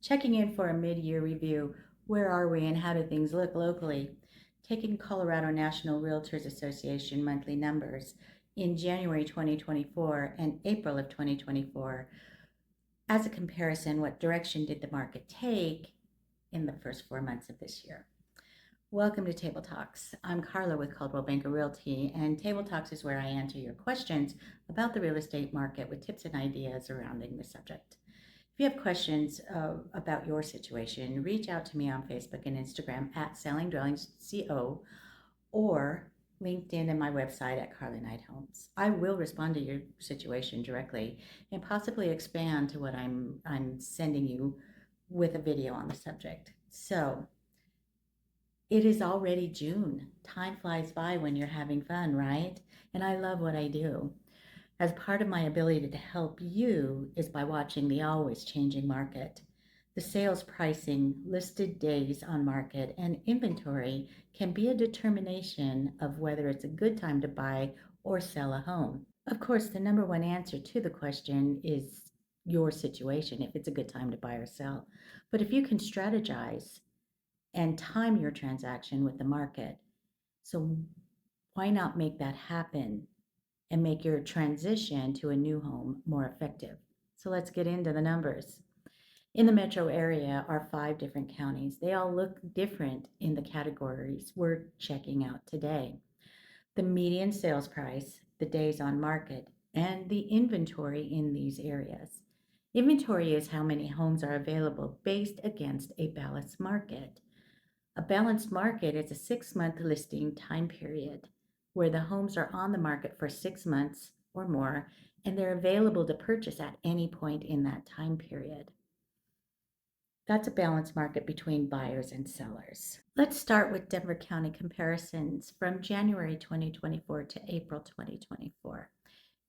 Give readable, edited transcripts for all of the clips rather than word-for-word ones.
checking in for a mid-year review. Where are we and how do things look locally? Taking Colorado National Realtors Association monthly numbers in January 2024 and April of 2024. As a comparison, what direction did the market take in the first 4 months of this year? Welcome to Table Talks. I'm Carla with Coldwell Banker Realty, and Table Talks is where I answer your questions about the real estate market with tips and ideas surrounding the subject. If you have questions about your situation, reach out to me on Facebook and Instagram at Selling Dwellings CO or LinkedIn and my website at Carla Knight Homes. I will respond to your situation directly and possibly expand to what I'm sending you with a video on the subject. So it is already June. Time flies by when you're having fun, right? And I love what I do. As part of my ability to help you is by watching the always changing market. The sales pricing, listed days on market, and inventory can be a determination of whether it's a good time to buy or sell a home. Of course, the number one answer to the question is your situation, if it's a good time to buy or sell. But if you can strategize and time your transaction with the market, so why not make that happen and make your transition to a new home more effective? So let's get into the numbers. In the metro area are 5 different counties. They all look different in the categories we're checking out today. The median sales price, the days on market, and the inventory in these areas. Inventory is how many homes are available based against a balanced market. A balanced market is a 6-month listing time period where the homes are on the market for 6 months or more and they're available to purchase at any point in that time period. That's a balanced market between buyers and sellers. Let's start with Denver County comparisons from January 2024 to April 2024.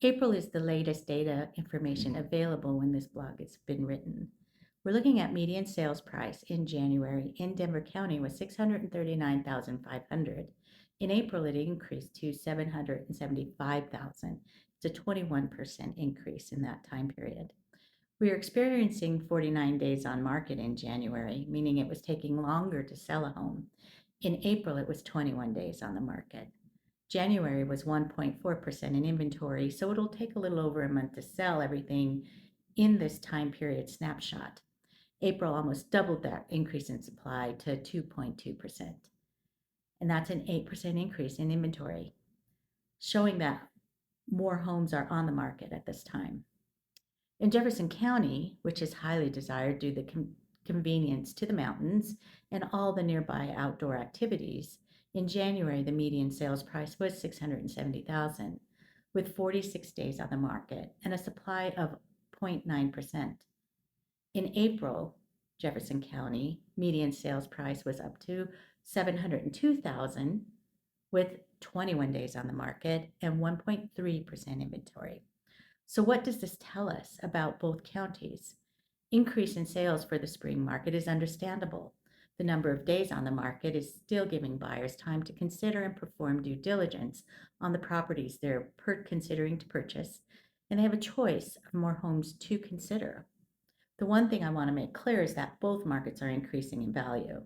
April is the latest data information available when this blog has been written. We're looking at median sales price in January in Denver County was $639,500. In April, it increased to $775,000. It's a 21% increase in that time period. We are experiencing 49 days on market in January, meaning it was taking longer to sell a home. In April, it was 21 days on the market. January was 1.4% in inventory, so it'll take a little over a month to sell everything in this time period snapshot. April almost doubled that increase in supply to 2.2%. And that's an 8% increase in inventory, showing that more homes are on the market at this time. In Jefferson County, which is highly desired due to the convenience to the mountains and all the nearby outdoor activities, in January, the median sales price was $670,000, with 46 days on the market and a supply of 0.9%. In April, Jefferson County median sales price was up to $702,000, with 21 days on the market and 1.3% inventory. So what does this tell us about both counties? Increase in sales for the spring market is understandable. The number of days on the market is still giving buyers time to consider and perform due diligence on the properties they're considering to purchase, and they have a choice of more homes to consider. The one thing I want to make clear is that both markets are increasing in value.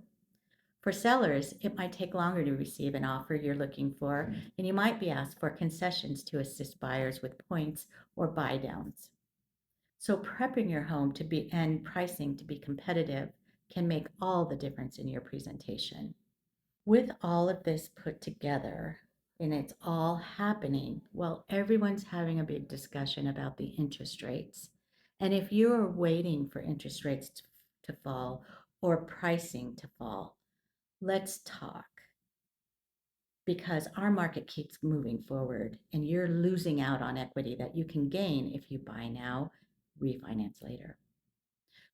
For sellers, it might take longer to receive an offer you're looking for, and you might be asked for concessions to assist buyers with points or buy downs. So prepping your home to be and pricing to be competitive can make all the difference in your presentation. With all of this put together, and it's all happening while everyone's having a big discussion about the interest rates. And if you're waiting for interest rates to fall or pricing to fall, let's talk, because our market keeps moving forward and you're losing out on equity that you can gain if you buy now, refinance later.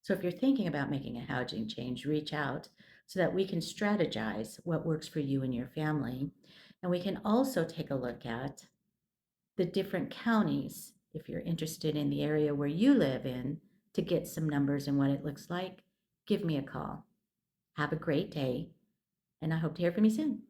So if you're thinking about making a housing change, reach out so that we can strategize what works for you and your family. And we can also take a look at the different counties if you're interested in the area where you live in to get some numbers and what it looks like. Give me a call. Have a great day, and I hope to hear from you soon.